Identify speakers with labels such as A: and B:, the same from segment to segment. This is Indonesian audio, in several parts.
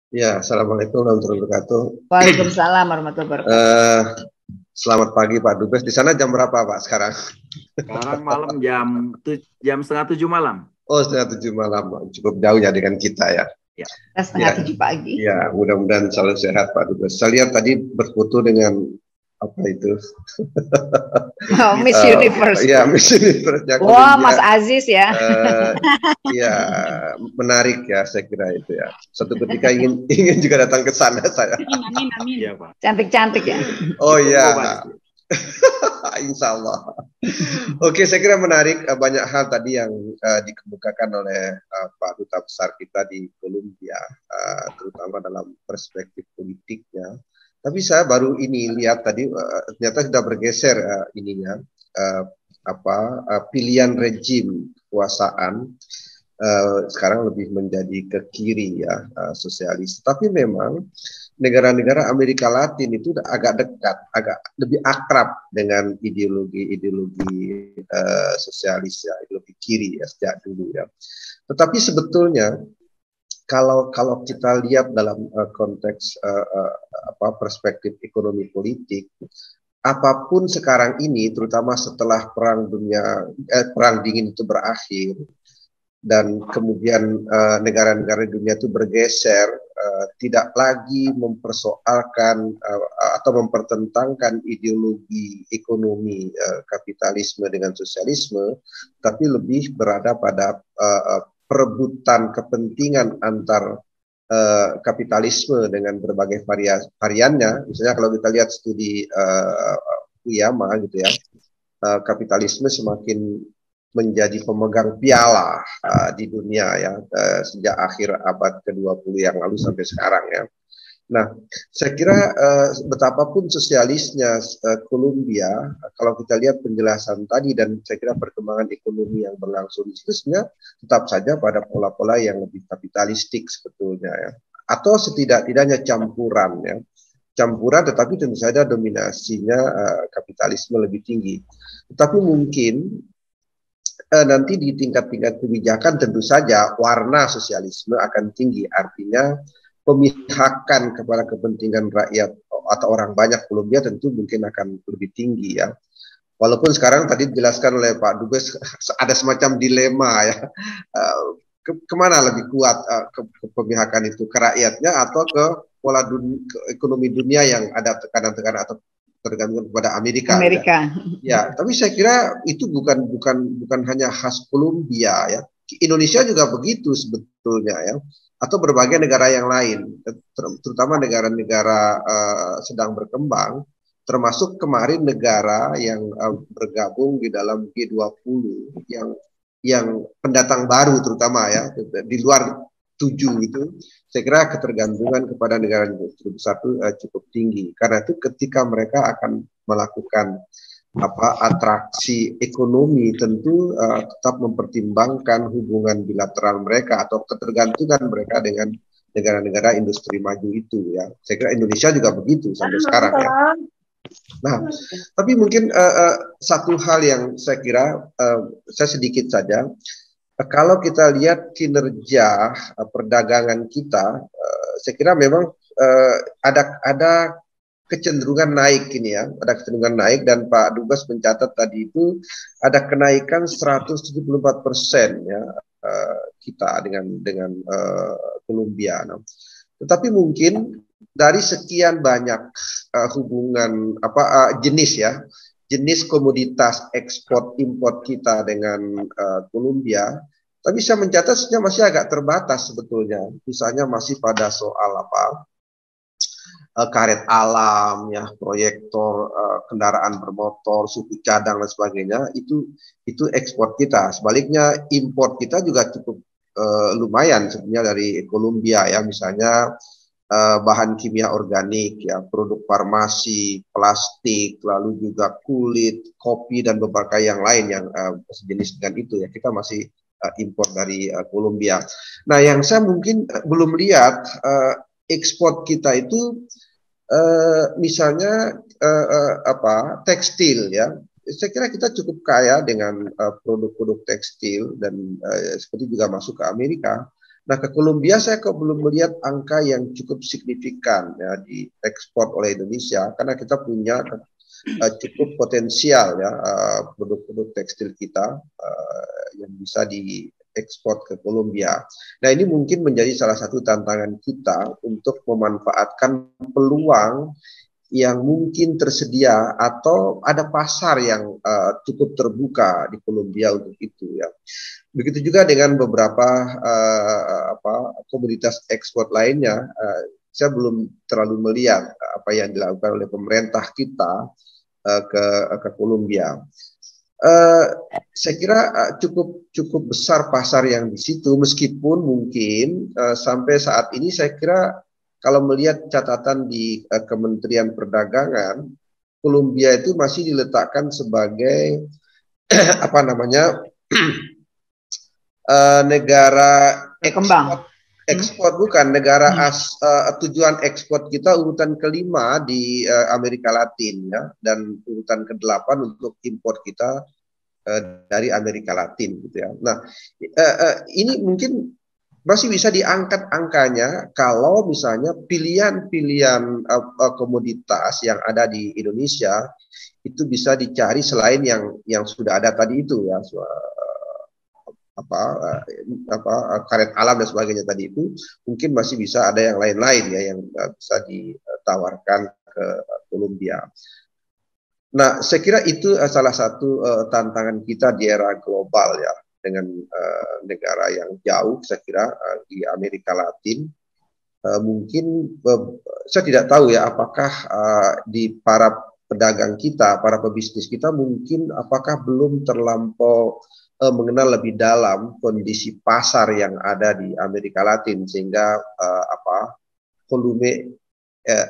A: Ya, assalamualaikum warahmatullahi wabarakatuh.
B: Waalaikumsalam warahmatullahi wabarakatuh.
A: Eh, Selamat pagi Pak Dubes. Di sana jam berapa Pak sekarang?
C: Sekarang malam jam setengah 7 malam.
A: Oh, setengah 7 malam. Cukup jauh ya dengan kita ya.
C: Ya.
B: Setengah
A: Ya,
B: 7 pagi.
A: ya. Mudah-mudahan selalu sehat Pak Dubes. Saya lihat tadi berfoto dengan apa itu?
B: Oh, Miss Universe.
A: Ya, Miss Universe ya,
B: Wah,
A: Columbia.
B: Mas Aziz ya.
A: Ya, menarik ya saya kira itu ya. Suatu ketika ingin juga datang ke sana saya.
B: Amin.
C: Iya, Pak.
B: Cantik-cantik ya.
A: Oh
C: Ditunggu,
A: ya.
C: Pak.
A: Insya Allah. Oke, saya kira menarik banyak hal tadi yang dikemukakan oleh Pak Duta Besar kita di Columbia, terutama dalam perspektif politiknya. Tapi saya baru ini lihat tadi ternyata sudah bergeser ininya pilihan rejim kekuasaan sekarang lebih menjadi ke kiri ya, sosialis. Tapi memang negara-negara Amerika Latin itu agak dekat, agak lebih akrab dengan ideologi sosialis ya, ideologi kiri ya sejak dulu ya. Tetapi sebetulnya kalau kita lihat dalam konteks perspektif ekonomi politik, apapun sekarang ini, terutama setelah perang dingin itu berakhir, dan kemudian negara-negara dunia itu bergeser, tidak lagi mempersoalkan atau mempertentangkan ideologi ekonomi kapitalisme dengan sosialisme, tapi lebih berada pada perebutan kepentingan antar kapitalisme dengan berbagai variannya. Misalnya kalau kita lihat studi Uyama gitu ya, kapitalisme semakin menjadi pemegang piala di dunia ya, sejak akhir abad ke-20 yang lalu sampai sekarang ya. Nah, saya kira betapapun sosialisnya Columbia, kalau kita lihat penjelasan tadi dan saya kira perkembangan ekonomi yang berlangsung di situ sebenarnya tetap saja pada pola-pola yang lebih kapitalistik sebetulnya ya. Atau setidak-tidaknya campuran ya. Campuran tetapi tentu saja dominasinya kapitalisme lebih tinggi. Tetapi mungkin nanti di tingkat-tingkat kebijakan tentu saja warna sosialisme akan tinggi, artinya pemihakan kepada kepentingan rakyat atau orang banyak Columbia tentu mungkin akan lebih tinggi ya. Walaupun sekarang tadi dijelaskan oleh Pak Dubes ada semacam dilema ya, kemana lebih kuat pemihakan itu, ke rakyatnya atau ke pola ke ekonomi dunia yang ada tekanan-tekanan atau tergantung kepada Amerika. Ya, tapi saya kira itu bukan hanya khas Columbia ya. Indonesia juga begitu sebetulnya ya, atau berbagai negara yang lain, terutama negara-negara sedang berkembang, termasuk kemarin negara yang bergabung di dalam G20 yang pendatang baru terutama ya, di luar 7 itu, saya kira ketergantungan kepada negara besar itu cukup tinggi. Karena itu ketika mereka akan melakukan atraksi ekonomi, tentu tetap mempertimbangkan hubungan bilateral mereka atau ketergantungan mereka dengan negara-negara industri maju itu ya. Saya kira Indonesia juga begitu sampai sekarang ya. Nah, tapi mungkin satu hal yang saya kira saya sedikit saja. Kalau kita lihat kinerja perdagangan kita, saya kira memang ada kecenderungan naik ini ya, ada kecenderungan naik dan Pak Dubes mencatat tadi itu ada kenaikan 174% ya kita dengan Columbia. Nah, tetapi mungkin dari sekian banyak hubungan jenis komoditas ekspor impor kita dengan Columbia, tapi saya mencatat masih agak terbatas sebetulnya. Misalnya masih pada soal karet alam, ya, proyektor, kendaraan bermotor, suku cadang dan sebagainya, itu ekspor kita. Sebaliknya impor kita juga cukup lumayan sebenarnya dari Columbia ya, misalnya bahan kimia organik, ya, produk farmasi, plastik, lalu juga kulit, kopi dan beberapa yang lain yang sejenis dengan itu ya, kita masih impor dari Columbia. Nah, yang saya mungkin belum lihat ekspor kita itu misalnya tekstil ya. Saya kira kita cukup kaya dengan produk-produk tekstil dan seperti juga masuk ke Amerika. Nah, ke Kolombia saya kok belum melihat angka yang cukup signifikan ya di ekspor oleh Indonesia karena kita punya cukup potensial ya produk-produk tekstil kita yang bisa diekspor ke Kolombia. Nah, ini mungkin menjadi salah satu tantangan kita untuk memanfaatkan peluang yang mungkin tersedia atau ada pasar yang cukup terbuka di Kolombia untuk itu ya. Begitu juga dengan beberapa komoditas ekspor lainnya. Saya belum terlalu melihat apa yang dilakukan oleh pemerintah kita ke Kolombia. Saya kira cukup besar pasar yang di situ, meskipun mungkin sampai saat ini saya kira kalau melihat catatan di Kementerian Perdagangan, Kolombia itu masih diletakkan sebagai apa namanya negara ekspor bukan negara tujuan ekspor kita urutan kelima di Amerika Latin ya, dan urutan ke-8 untuk impor kita dari Amerika Latin gitu ya. Nah, ini mungkin masih bisa diangkat angkanya kalau misalnya pilihan-pilihan komoditas yang ada di Indonesia itu bisa dicari selain yang sudah ada tadi itu ya, karet alam dan sebagainya tadi itu, mungkin masih bisa ada yang lain-lain ya yang bisa ditawarkan ke Kolombia. Nah, saya kira itu salah satu tantangan kita di era global ya, dengan negara yang jauh, saya kira di Amerika Latin. Mungkin saya tidak tahu ya apakah di para pedagang kita, para pebisnis kita mungkin apakah belum terlampau mengenal lebih dalam kondisi pasar yang ada di Amerika Latin, sehingga volume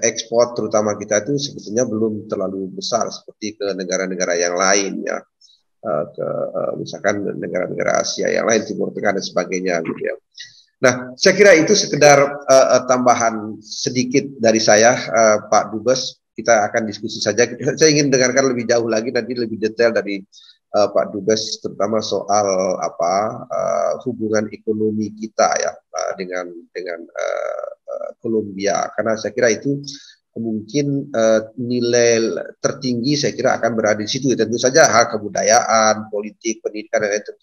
A: ekspor terutama kita itu sebetulnya belum terlalu besar seperti ke negara-negara yang lain ya, ke misalkan negara-negara Asia yang lain, Timur Tengah dan sebagainya gitu ya. Nah, saya kira itu sekedar tambahan sedikit dari saya, Pak Dubes. Kita akan diskusi saja. Saya ingin dengarkan lebih jauh lagi nanti lebih detail dari Pak Dubes, terutama soal hubungan ekonomi kita ya dengan Kolombia, karena saya kira itu mungkin nilai tertinggi saya kira akan berada di situ. Tentu saja hal kebudayaan, politik, pendidikan dan itu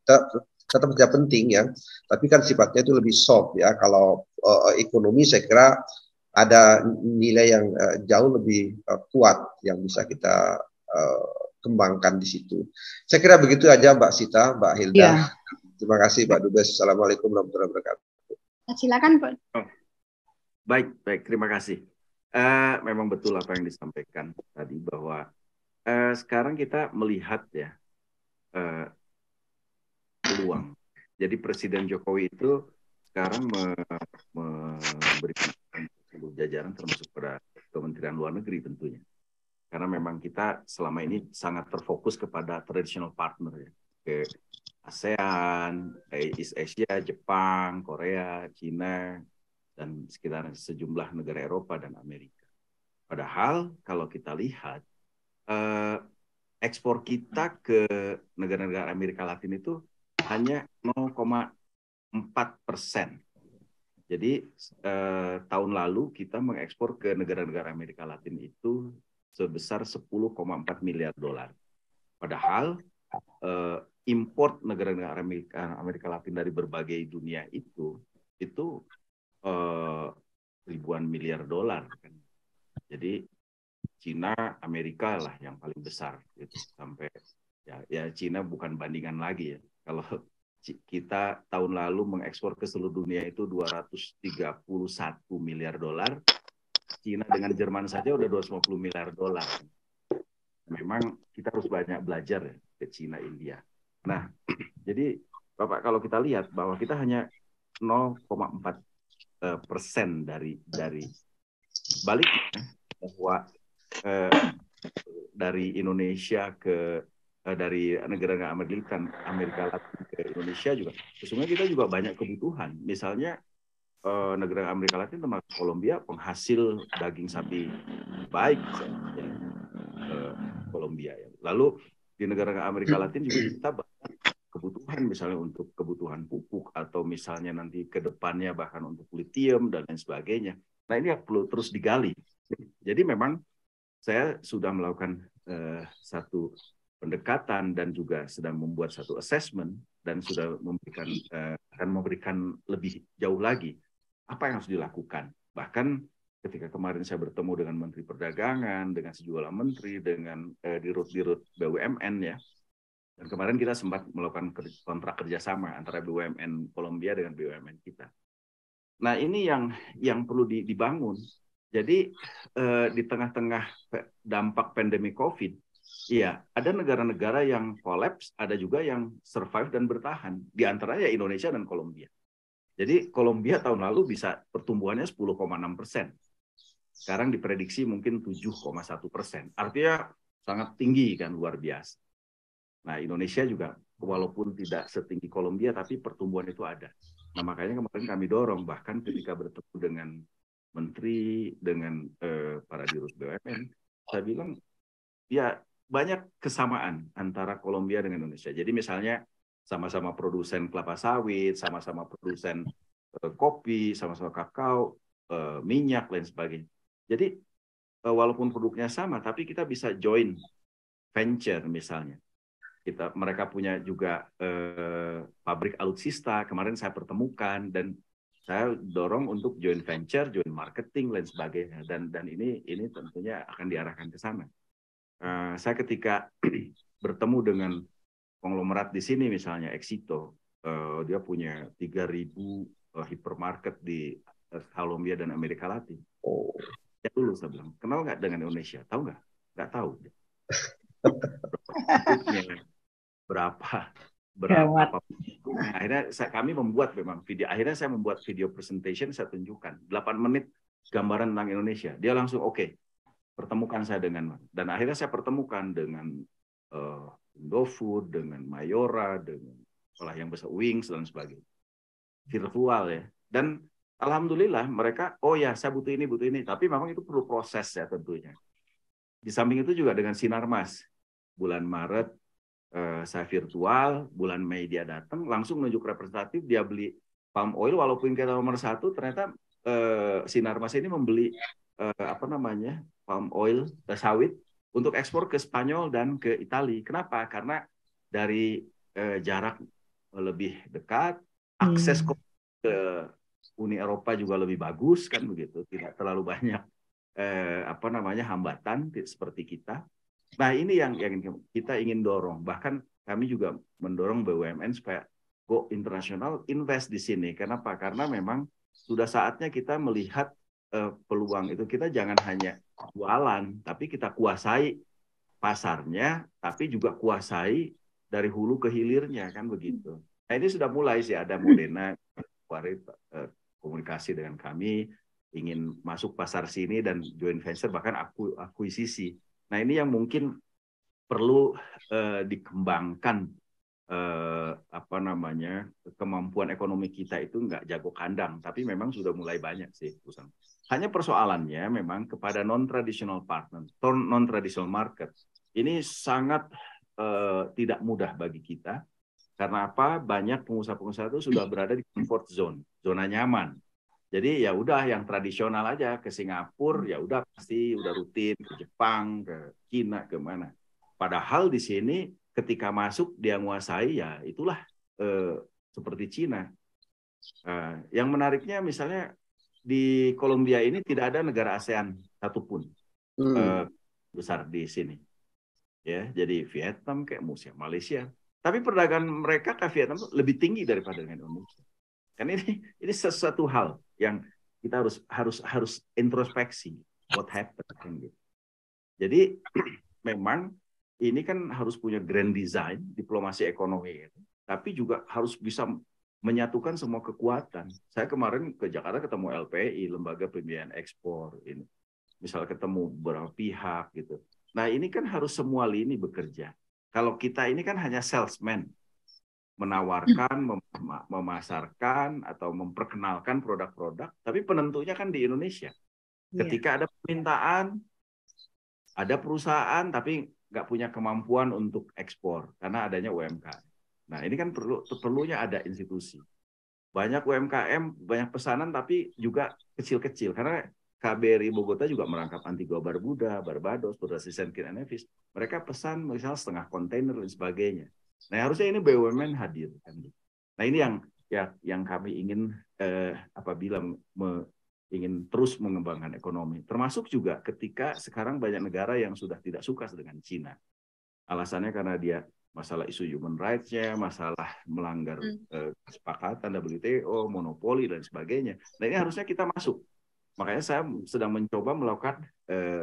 A: tetap saja penting ya, tapi kan sifatnya itu lebih soft ya. Kalau ekonomi saya kira ada nilai yang jauh lebih kuat yang bisa kita kembangkan di situ. Saya kira begitu aja Mbak Sita, Mbak Hilda. Ya. Terima kasih Pak Dubes. Assalamualaikum warahmatullahi wabarakatuh.
B: Silakan Pak.
C: Baik, terima kasih. Memang betul apa yang disampaikan tadi bahwa sekarang kita melihat ya peluang. Jadi Presiden Jokowi itu sekarang memberikan seluruh jajaran termasuk pada Kementerian Luar Negeri tentunya. Karena memang kita selama ini sangat terfokus kepada traditional partner ya, ke ASEAN, East Asia, Jepang, Korea, Cina, dan sekitar sejumlah negara Eropa dan Amerika. Padahal kalau kita lihat ekspor kita ke negara-negara Amerika Latin itu hanya 0,4%. Jadi tahun lalu kita mengekspor ke negara-negara Amerika Latin itu sebesar 10,4 miliar dolar. Padahal import negara-negara Amerika Latin dari berbagai dunia itu ribuan miliar dolar. Jadi Cina, Amerika lah yang paling besar gitu. Sampai ya Cina bukan bandingan lagi ya. Kalau kita tahun lalu mengekspor ke seluruh dunia itu 231 miliar dolar. Cina dengan Jerman saja udah 250 miliar dolar. Memang kita harus banyak belajar ya ke Cina, India. Nah, jadi Bapak kalau kita lihat bahwa kita hanya 0,4% dari baliknya bahwa dari Indonesia dari negara Amerika Latin ke Indonesia juga sesungguhnya kita juga banyak kebutuhan. Misalnya negara Amerika Latin termasuk Kolombia penghasil daging sapi baik Kolombia ya. Lalu di negara Amerika Latin juga kita banyak kebutuhan, misalnya untuk kebutuhan pupuk atau misalnya nanti ke depannya bahkan untuk lithium dan lain sebagainya. Nah ini perlu terus digali. Jadi memang saya sudah melakukan satu pendekatan dan juga sedang membuat satu assessment dan sudah akan memberikan lebih jauh lagi apa yang harus dilakukan. Bahkan ketika kemarin saya bertemu dengan Menteri Perdagangan, dengan sejumlah menteri, dengan dirut-dirut BUMN ya. Dan kemarin kita sempat melakukan kontrak kerjasama antara BUMN Kolombia dengan BUMN kita. Nah ini yang perlu dibangun. Jadi di tengah-tengah dampak pandemi COVID, iya ada negara-negara yang collapse, ada juga yang survive dan bertahan. Di antaranya Indonesia dan Kolombia. Jadi Kolombia tahun lalu bisa pertumbuhannya 10,6%. Sekarang diprediksi mungkin 7,1%. Artinya sangat tinggi kan, luar biasa. Nah Indonesia juga walaupun tidak setinggi Kolombia, tapi pertumbuhan itu ada. Nah makanya kemarin kami dorong, bahkan ketika bertemu dengan menteri, dengan para dirut BUMN, saya bilang ya banyak kesamaan antara Kolombia dengan Indonesia. Jadi misalnya sama-sama produsen kelapa sawit, sama-sama produsen kopi, sama-sama kakao, minyak, lain sebagainya. Jadi walaupun produknya sama, tapi kita bisa join venture misalnya. Mereka punya juga pabrik alutsista, kemarin saya pertemukan dan saya dorong untuk joint venture, joint marketing, lain sebagainya. Dan ini tentunya akan diarahkan ke sana. Saya ketika bertemu dengan konglomerat di sini, misalnya Exito, dia punya 3.000 hypermarket di Kolombia dan Amerika Latin.
A: Oh.
C: Ya dulu saya bilang, kenal nggak dengan Indonesia? Tahu nggak? Nggak tahu. Berapa apa. Nah, akhirnya kami membuat memang video. Akhirnya saya membuat video presentation, saya tunjukkan 8 menit gambaran tentang Indonesia. Dia langsung oke, pertemukan saya dengan, dan akhirnya saya pertemukan dengan Indofood, dengan Mayora, dengan sekolah yang besar Wings dan sebagainya, virtual ya. Dan alhamdulillah mereka, oh ya saya butuh ini, tapi memang itu perlu proses ya tentunya. Di samping itu juga dengan Sinarmas, bulan Maret saya virtual, bulan Mei dia datang, langsung menunjuk representatif, dia beli palm oil, walaupun kita nomor 1, ternyata Sinarmas ini membeli palm oil, sawit, untuk ekspor ke Spanyol dan ke Italia. Kenapa? Karena dari jarak lebih dekat, akses ke Uni Eropa juga lebih bagus, kan begitu, tidak terlalu banyak hambatan seperti kita. Nah ini yang kita ingin dorong. Bahkan kami juga mendorong BUMN supaya go internasional, invest di sini. Kenapa? Karena memang sudah saatnya kita melihat peluang itu. Kita jangan hanya jualan, tapi kita kuasai pasarnya, tapi juga kuasai dari hulu ke hilirnya, kan begitu. Nah ini sudah mulai sih, ada Modena komunikasi dengan kami, ingin masuk pasar sini dan joint venture, bahkan akuisisi. Nah ini yang mungkin perlu dikembangkan, kemampuan ekonomi kita itu nggak jago kandang, tapi memang sudah mulai banyak sih. Hanya persoalannya memang kepada non-traditional partner, non-traditional market, ini sangat tidak mudah bagi kita. Karena apa? Banyak pengusaha-pengusaha itu sudah berada di comfort zone, zona nyaman. Jadi ya udah yang tradisional aja, ke Singapura ya udah pasti udah rutin, ke Jepang, ke Cina, ke mana. Padahal di sini ketika masuk dia menguasai, ya itulah seperti Cina. Yang menariknya misalnya di Kolombia ini tidak ada negara ASEAN satupun besar di sini. Ya, jadi Vietnam kayak Malaysia. Tapi perdagangan mereka ke Vietnam lebih tinggi daripada dengan Indonesia. Kan ini sesuatu hal yang kita harus introspeksi what happened. Jadi memang ini kan harus punya grand design diplomasi ekonomi, tapi juga harus bisa menyatukan semua kekuatan. Saya kemarin ke Jakarta ketemu LPI, Lembaga Pembiayaan Ekspor, ini misal ketemu beberapa pihak gitu. Nah ini kan harus semua lini bekerja. Kalau kita ini kan hanya salesman, menawarkan, memasarkan, atau memperkenalkan produk-produk, tapi penentunya kan di Indonesia. Ketika ada permintaan, ada perusahaan, tapi nggak punya kemampuan untuk ekspor, karena adanya UMKM. Nah, ini kan perlunya ada institusi. Banyak UMKM, banyak pesanan tapi juga kecil-kecil karena KBRI Bogota juga merangkap Antigua Barbuda, Barbados, Berdasar Saint Kitts and Nevis. Mereka pesan misalnya setengah kontainer dan sebagainya. Nah, harusnya ini BUMN hadir kan. Nah, ini yang kami ingin apabila ingin terus mengembangkan ekonomi. Termasuk juga ketika sekarang banyak negara yang sudah tidak suka dengan Cina. Alasannya karena dia masalah isu human rights-nya, masalah melanggar kesepakatan WTO, monopoli dan sebagainya. Nah, ini harusnya kita masuk. Makanya saya sedang mencoba melakukan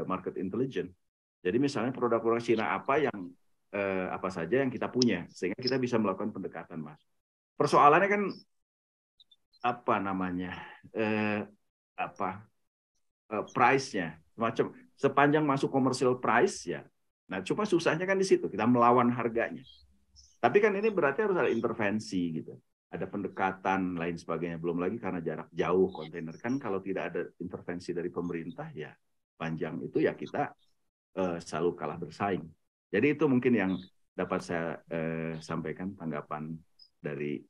C: market intelligence. Jadi misalnya produk-produk Cina apa saja yang kita punya sehingga kita bisa melakukan pendekatan, Mas. Persoalannya kan apa namanya? Price-nya. Macam sepanjang masuk commercial price ya. Nah, cuma susahnya kan di situ, kita melawan harganya. Tapi kan ini berarti harus ada intervensi gitu. Ada pendekatan lain sebagainya. Belum lagi karena jarak jauh kontainer. Kan kalau tidak ada intervensi dari pemerintah ya panjang itu ya kita selalu kalah bersaing. Jadi itu mungkin yang dapat saya sampaikan tanggapan dari